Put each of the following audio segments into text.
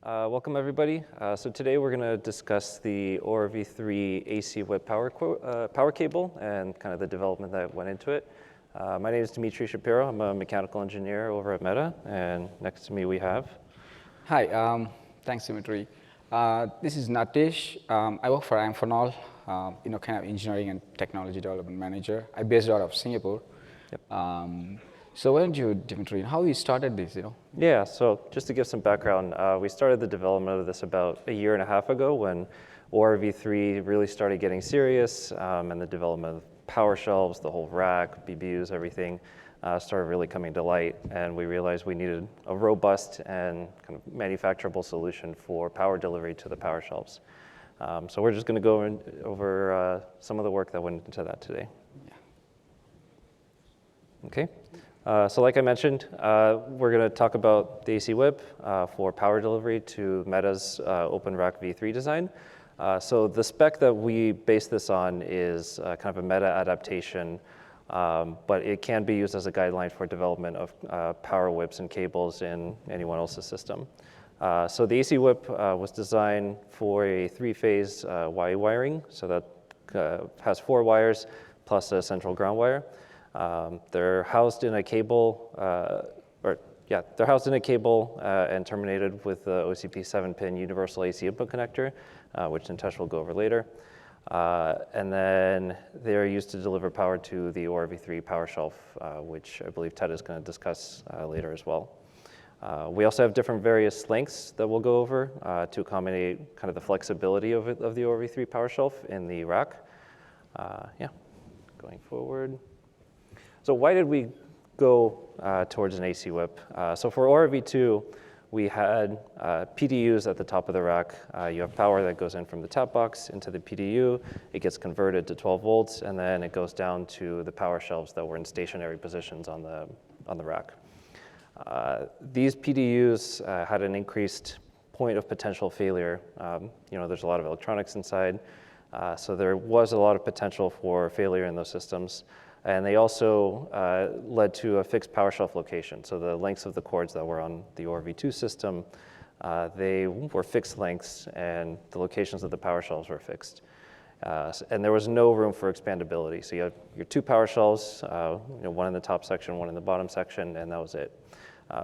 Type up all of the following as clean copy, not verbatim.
Welcome everybody. So today we're going to discuss the ORV3 AC whip power cable and kind of the development that went into it. My name is Dmitriy Shapiro. I'm a mechanical engineer over at Meta, and next to me we have. Hi, thanks Dmitry. This is Natesh. I work for Amphenol, kind of engineering and technology development manager. I'm based out of Singapore. Yep. So why don't you, Dmitry, how you started this, Yeah, so just to give some background, we started the development of this about a year and a half ago when ORV3 really started getting serious, and the development of power shelves, the whole rack, BBUs, everything started really coming to light, and we realized we needed a robust and kind of manufacturable solution for power delivery to the power shelves. So we're just going to go over some of the work that went into that today. Yeah. Okay. So like I mentioned, we're going to talk about the AC whip for power delivery to Meta's Open Rack V3 design. So the spec that we base this on is kind of a Meta adaptation, but it can be used as a guideline for development of power whips and cables in anyone else's system. So the AC whip was designed for a three-phase Y wiring, so that has 4 wires plus a central ground wire. They're housed in a cable, they're housed in a cable and terminated with the OCP 7-pin universal AC input connector, which Natesh will go over later. And then they're used to deliver power to the ORV3 power shelf, which I believe Ted is going to discuss later as well. We also have different various lengths that we'll go over to accommodate kind of the flexibility of the ORV3 power shelf in the rack. Going forward. So why did we go towards an AC whip? So for ORV2, we had PDUs at the top of the rack. You have power that goes in from the tap box into the PDU. It gets converted to 12 volts, and then it goes down to the power shelves that were in stationary positions on the rack. These PDUs had an increased point of potential failure. There's a lot of electronics inside, so there was a lot of potential for failure in those systems. And they also led to a fixed power shelf location. So the lengths of the cords that were on the ORV2 system, they were fixed lengths, and the locations of the power shelves were fixed. And there was no room for expandability. So you have your 2 power shelves, one in the top section, one in the bottom section, and that was it.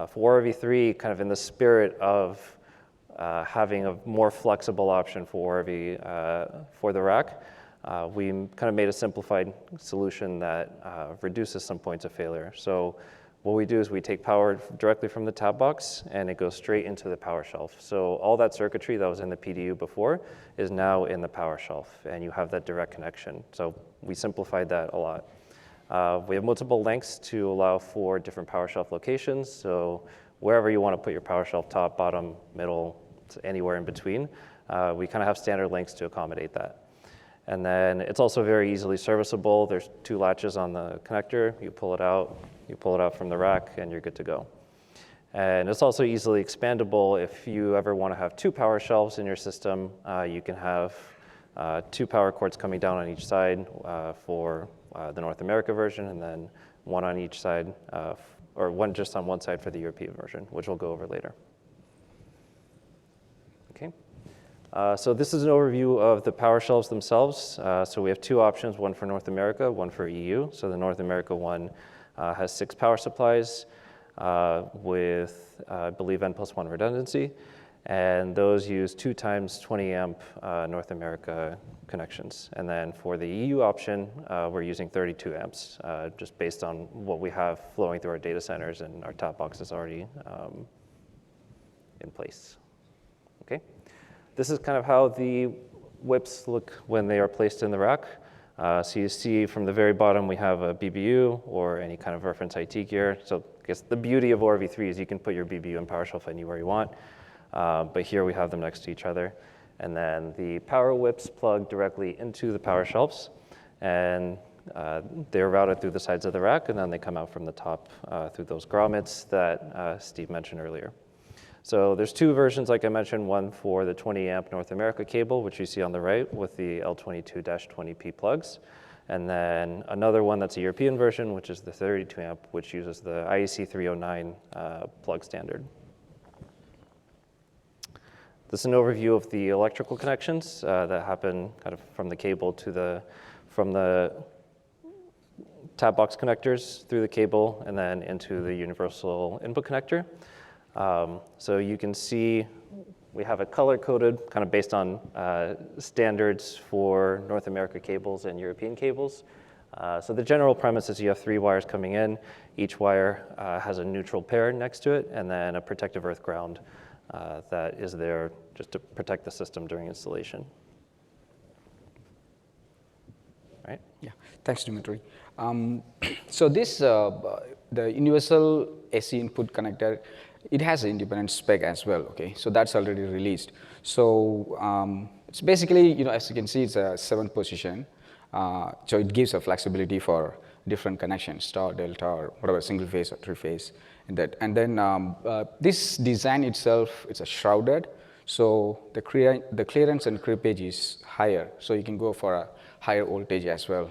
For ORV3, kind of in the spirit of having a more flexible option for ORV for the rack, we kind of made a simplified solution that reduces some points of failure. So what we do is we take power directly from the tap box, and it goes straight into the power shelf. So all that circuitry that was in the PDU before is now in the power shelf, and you have that direct connection. So we simplified that a lot. We have multiple lengths to allow for different power shelf locations. So wherever you want to put your power shelf, top, bottom, middle, anywhere in between, we kind of have standard lengths to accommodate that. And then it's also very easily serviceable. There's 2 latches on the connector. You pull it out from the rack, and you're good to go. And it's also easily expandable. If you ever want to have 2 power shelves in your system, you can have 2 power cords coming down on each side for the North America version, and then 1 on each side, or 1 just on one side for the European version, which we'll go over later. Okay. So this is an overview of the power shelves themselves. So we have 2 options, one for North America, one for EU. So the North America one has 6 power supplies with, I believe, N+1 redundancy. And those use 2 times 20 amp North America connections. And then for the EU option, we're using 32 amps, just based on what we have flowing through our data centers, and our top box is already in place. Okay. This is kind of how the whips look when they are placed in the rack. So you see from the very bottom, we have a BBU or any kind of reference IT gear. So I guess the beauty of ORV3 is you can put your BBU and power shelf anywhere you want. But here we have them next to each other. And then the power whips plug directly into the power shelves. And they're routed through the sides of the rack, and then they come out from the top through those grommets that Steve mentioned earlier. So there's 2 versions, like I mentioned, one for the 20 amp North America cable, which you see on the right with the L22-20P plugs. And then another one that's a European version, which is the 32 amp, which uses the IEC 309 plug standard. This is an overview of the electrical connections that happen kind of from the cable to from the tab box connectors through the cable and then into the universal input connector. So you can see we have it color-coded kind of based on standards for North America cables and European cables. So the general premise is you have 3 wires coming in. Each wire has a neutral pair next to it and then a protective earth ground that is there just to protect the system during installation. Right? Yeah, thanks, Dmitry. So this, the universal AC input connector, it has an independent spec as well, okay? So that's already released. So it's basically, as you can see, it's a 7th position. So it gives a flexibility for different connections, star, delta, or whatever, single phase or 3-phase. And then this design itself, it's a shrouded. So the clearance and creepage is higher. So you can go for a higher voltage as well.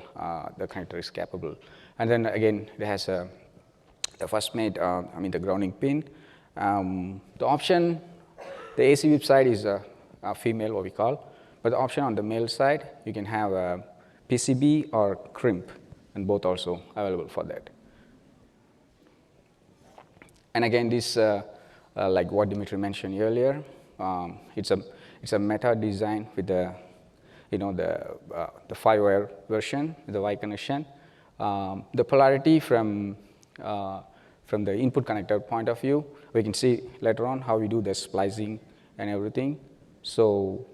The connector is capable. And then again, it has the first mate, the grounding pin. The option, the AC whip side is a female, what we call. But the option on the male side, you can have a PCB or crimp, and both also available for that. And again, this, like what Dmitry mentioned earlier, it's a meta design with the, the 5-wire version, the Y connection. The polarity from the input connector point of view, we can see later on how we do the splicing and everything. So,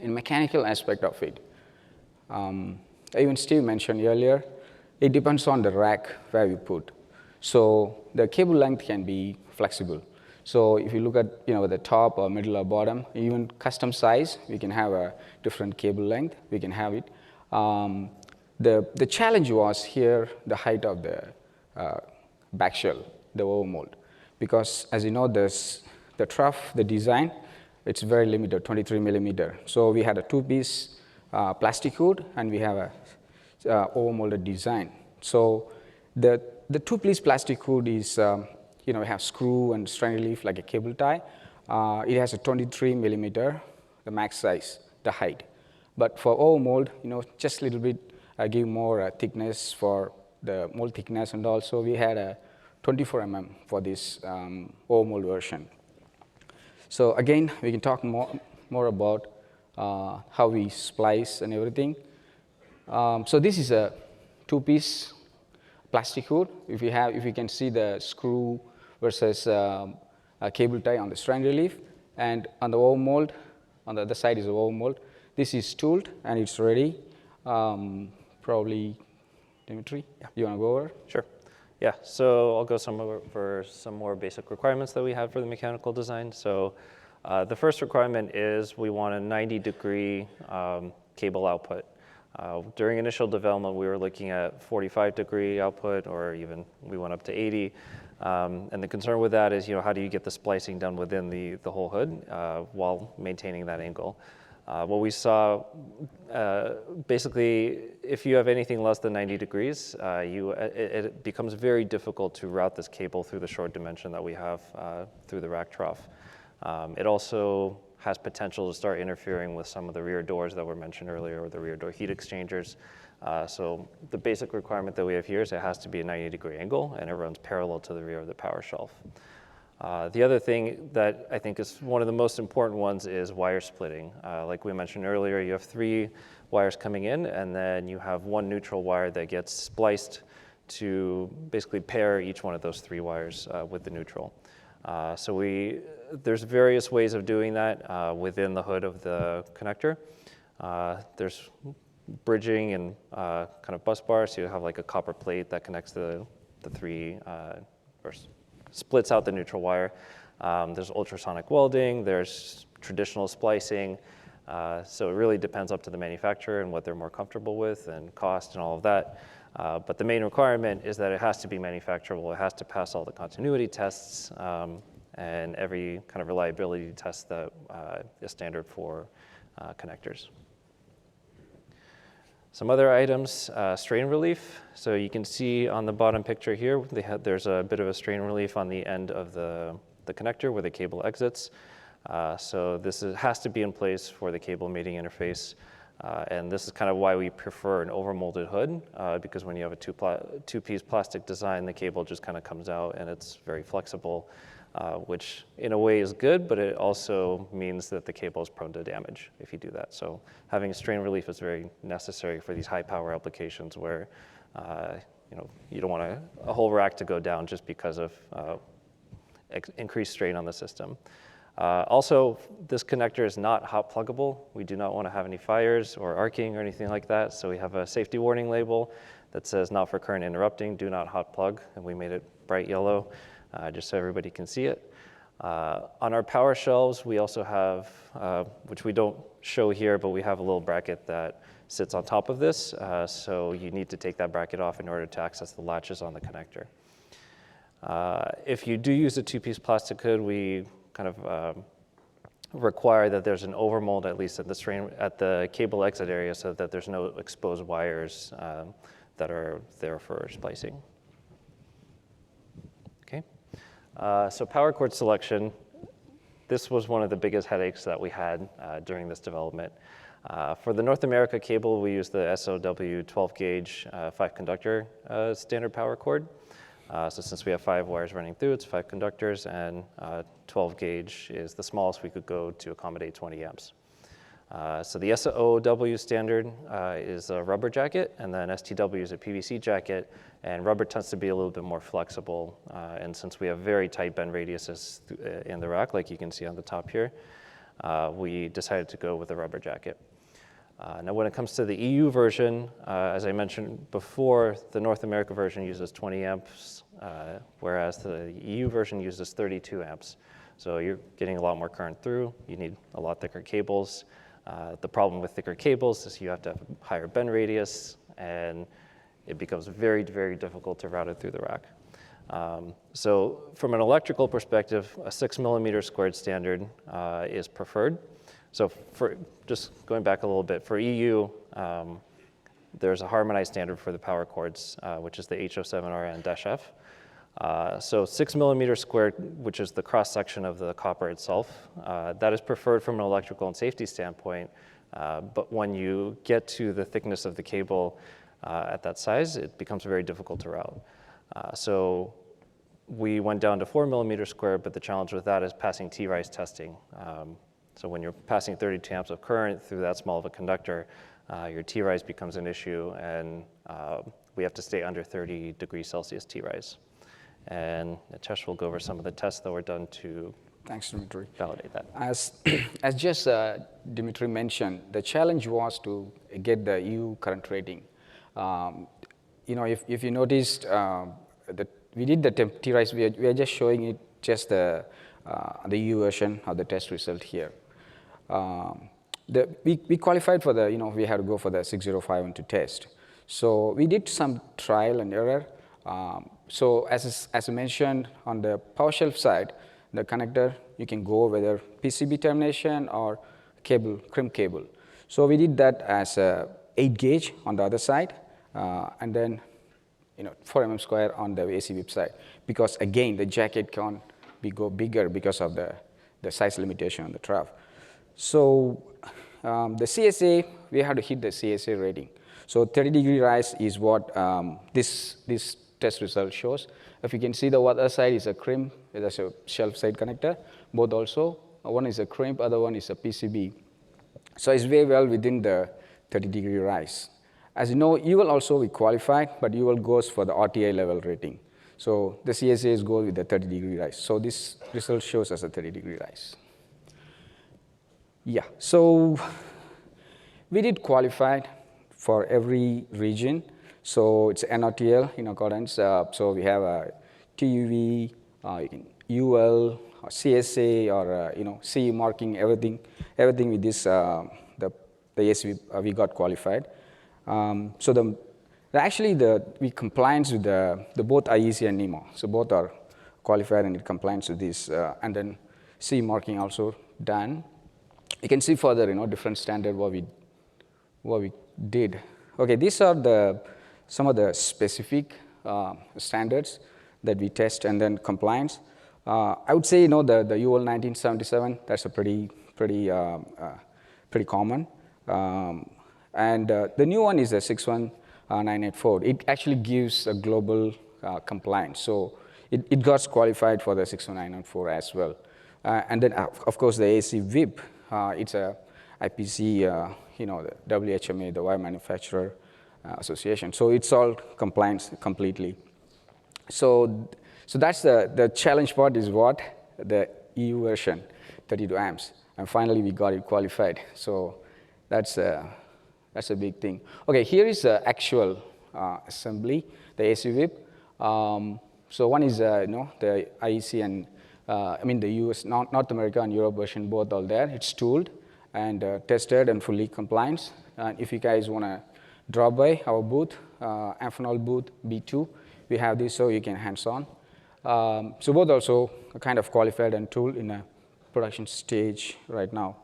in mechanical aspect of it, even Steve mentioned earlier, it depends on the rack where we put. So the cable length can be flexible. So if you look at the top or middle or bottom, even custom size, we can have a different cable length. We can have it. The challenge was here the height of the back shell, the overmold, because as you know, the trough, the design, it's very limited, 23 millimeter. So we had a 2-piece plastic hood, and we have a overmolded design. So the 2-piece plastic hood is, we have screw and strain relief like a cable tie. It has a 23 millimeter, the max size, the height. But for overmold, just a little bit, give more thickness for the mold thickness, and also we had a 24 for this overmold version. So again, we can talk more about how we splice and everything. So this is a 2-piece plastic hood. If you can see the screw versus a cable tie on the strain relief, and on the overmold, on the other side is the overmold. This is tooled and it's ready. Probably, Dmitry, you want to go over? Sure. Yeah, so I'll go over some more basic requirements that we have for the mechanical design. So the first requirement is we want a 90-degree cable output. During initial development, we were looking at 45-degree output, or even we went up to 80. And the concern with that is, how do you get the splicing done within the whole hood while maintaining that angle? What we saw, basically, if you have anything less than 90 degrees, it becomes very difficult to route this cable through the short dimension that we have through the rack trough. It also has potential to start interfering with some of the rear doors that were mentioned earlier, or the rear door heat exchangers. So the basic requirement that we have here is it has to be a 90-degree angle, and it runs parallel to the rear of the power shelf. The other thing that I think is one of the most important ones is wire splitting. Like we mentioned earlier, you have 3 wires coming in, and then you have 1 neutral wire that gets spliced to basically pair each one of those 3 wires with the neutral. So there's various ways of doing that within the hood of the connector. There's bridging and kind of bus bars, so you have like a copper plate that connects the 3 or splits out the neutral wire. There's ultrasonic welding, there's traditional splicing. So it really depends up to the manufacturer and what they're more comfortable with, and cost and all of that. But the main requirement is that it has to be manufacturable. It has to pass all the continuity tests and every kind of reliability test that is standard for connectors. Some other items, strain relief. So you can see on the bottom picture here, there's a bit of a strain relief on the end of the connector where the cable exits. So has to be in place for the cable mating interface. And this is kind of why we prefer an overmolded hood, because when you have a two-piece plastic design, the cable just kind of comes out and it's very flexible, which in a way is good, but it also means that the cable is prone to damage if you do that. So having a strain relief is very necessary for these high power applications where you don't want a whole rack to go down just because of increased strain on the system. Also, this connector is not hot pluggable. We do not want to have any fires or arcing or anything like that. So we have a safety warning label that says not for current interrupting, do not hot plug. And we made it bright yellow just so everybody can see it. On our power shelves, we also have, which we don't show here, but we have a little bracket that sits on top of this. So you need to take that bracket off in order to access the latches on the connector. If you do use a two-piece plastic hood, we kind of require that there's an overmold at least at the cable exit area so that there's no exposed wires that are there for splicing. Okay, so power cord selection. This was one of the biggest headaches that we had during this development. For the North America cable, we used the SOW 12 gauge 5 conductor standard power cord. So since we have 5 wires running through, it's 5 conductors, and 12 gauge is the smallest we could go to accommodate 20 amps. So the SOW standard is a rubber jacket, and then STW is a PVC jacket, and rubber tends to be a little bit more flexible. And since we have very tight bend radiuses in the rack, like you can see on the top here, we decided to go with a rubber jacket. Now, when it comes to the EU version, as I mentioned before, the North America version uses 20 amps, whereas the EU version uses 32 amps. So you're getting a lot more current through. You need a lot thicker cables. The problem with thicker cables is you have to have a higher bend radius, and it becomes very, very difficult to route it through the rack. So from an electrical perspective, a 6 millimeter squared standard is preferred. So for just going back a little bit, for EU, there's a harmonized standard for the power cords, which is the H07RN-F. So 6 millimeter squared, which is the cross section of the copper itself, that is preferred from an electrical and safety standpoint. But when you get to the thickness of the cable at that size, it becomes very difficult to route. So we went down to 4 millimeter squared, but the challenge with that is passing T-rise testing. So when you're passing 32 amps of current through that small of a conductor, your T-rise becomes an issue, and we have to stay under 30 degrees Celsius T-rise. And Natesh will go over some of the tests that were done to Dmitry. Validate that. As just Dmitry mentioned, the challenge was to get the EU current rating. If you noticed, we did the T-rise, we are just showing it just the EU version of the test result here. We qualified for we had to go for the 6051 to test. So we did some trial and error. So as I mentioned, on the power shelf side, the connector, you can go whether PCB termination or crimp cable. So we did that as a 8 gauge on the other side, and then 4 mm square on the AC whip side, because again the jacket can go bigger because of the size limitation on the trough. So the CSA, we had to hit the CSA rating. So 30 degree rise is what this test result shows. If you can see, the other side is a crimp, that's a shelf side connector. Both also, one is a crimp, other one is a PCB. So it's very well within the 30 degree rise. As you know, UL also we qualified, but UL goes for the RTI level rating. So the CSAs go with the 30 degree rise. So this result shows us a 30 degree rise. Yeah, so we did qualify for every region. So it's NRTL in accordance. So we have a TUV, UL, or CSA, or CE marking, everything with this the AC we got qualified. So we compliance with the both IEC and NEMA. So both are qualified and it compliance with this, and then CE marking also done. You can see further, different standard what we did. Okay, these are some of the specific standards that we test and then compliance. I would say, the UL 1977, that's a pretty common. And the new one is the 61984. It actually gives a global compliance. So it got qualified for the 61994 as well. And then, of course, the AC VIP, it's a IPC, the WHMA, the Wire Manufacturer Association. So it's all compliance completely. So that's the challenge part is what? The EU version, 32 amps. And finally, we got it qualified. So that's a big thing. OK, here is the actual assembly, the AC VIP. So one is the IEC and the US, North America and Europe version, both are there. It's tooled and tested and fully compliant. And if you guys want to drop by our booth, Amphenol booth B2, we have this so you can hands-on. So both also kind of qualified and tooled in a production stage right now.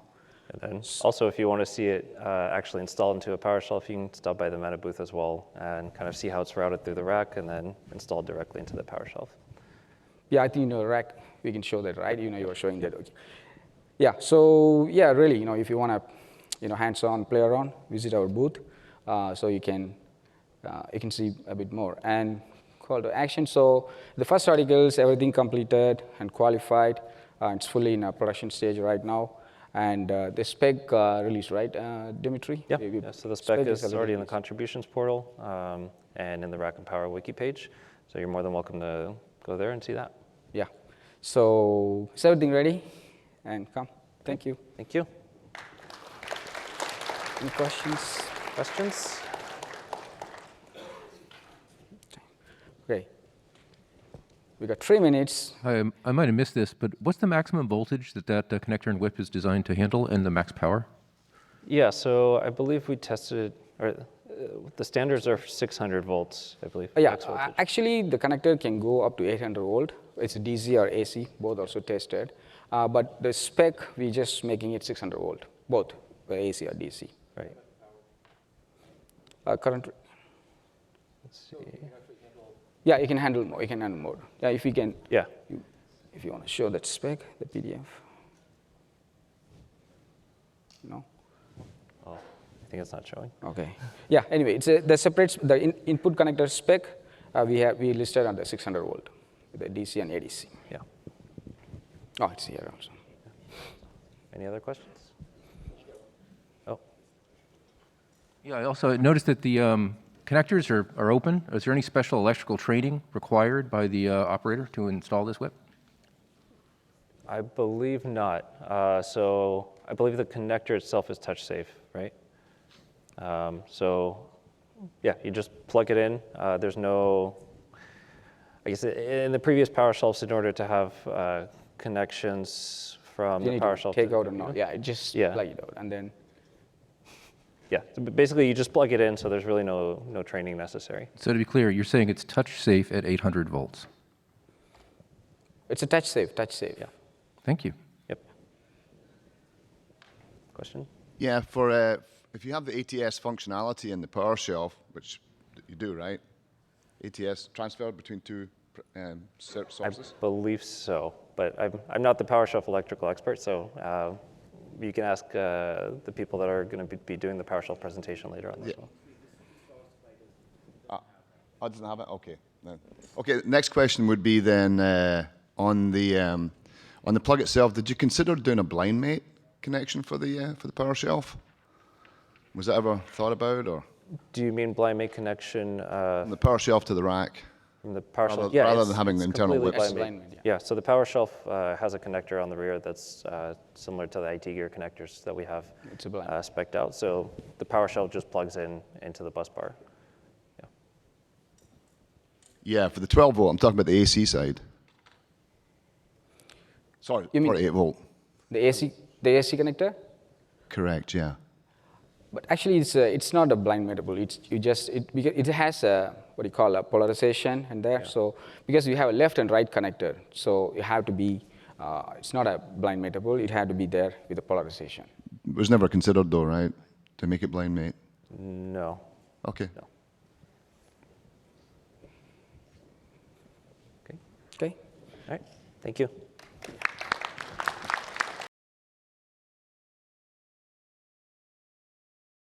And then also, if you want to see it actually installed into a power shelf, you can stop by the Meta booth as well and kind of see how it's routed through the rack and then installed directly into the power shelf. Yeah, I think rack, we can show that, right? You were showing that. Okay. Yeah, so yeah, really, if you want to, hands-on play around, visit our booth, so you can see a bit more. And call to action. So the first articles, everything completed and qualified. It's fully in a production stage right now. And the spec release, right, Dmitry? Yeah. So the spec is already in the contributions portal and in the Rack and Power wiki page. So you're more than welcome to go there and see that. Yeah. So is everything ready? And come. Thank you. Thank you. Any questions? Questions? Okay. We got 3 minutes. I might have missed this, but what's the maximum voltage that connector and whip is designed to handle and the max power? Yeah, so I believe we tested, or the standards are 600 volts, I believe. Yeah, max voltage. actually the connector can go up to 800 volt. It's DC or AC, both also tested. But the spec, we're just making it 600 volt, both AC or DC. Right. Current. Let's see. Yeah, you can handle more. You can handle more. Yeah, if you can. Yeah. If you want to show that spec, the PDF. No. Oh, I think it's not showing. Okay. Yeah. Anyway, it's the separate input connector spec. We listed under 600 volt, the DC and ADC. Yeah. Oh, it's here also. Any other questions? Oh. Yeah, I also noticed that the connectors are open. Is there any special electrical training required by the operator to install this whip? I believe not. So I believe the connector itself is touch safe, right? So yeah, you just plug it in. There's no, I guess in the previous power shelves, in order to have connections from the power shelf. Take out or not? Yeah, just plug it out and then. Yeah, so basically you just plug it in, so there's really no training necessary. So to be clear, you're saying it's touch safe at 800 volts? It's a touch safe. Yeah. Thank you. Yep. Question? Yeah, for if you have the ATS functionality in the power shelf, which you do, right? ATS transferred between two sources? I believe so, but I'm not the power shelf electrical expert, so you can ask the people that are going to be doing the PowerShell presentation later on this one. I doesn't have it? Okay. No. Okay, next question would be then on the plug itself, did you consider doing a blind mate connection for the power shelf? Was that ever thought about, or? Do you mean blind mate connection? From the power shelf to the rack? From the power shelf? Yeah, rather than having the internal whips. Yeah, so the power shelf has a connector on the rear that's similar to the IT gear connectors that we have spec'd out. So the power shelf just plugs into the bus bar. Yeah. Yeah, for the 12 volt, I'm talking about the AC side. Sorry, 48 volt. The AC connector? Correct, yeah. But actually, it's not a blind mateable. Because it has a what do you call a polarization in there. Yeah. So because you have a left and right connector, so you have to be. It's not a blind mateable. It had to be there with the polarization. It was never considered though, right, to make it blind mate? No. Okay. No. Okay. Okay. All right. Thank you.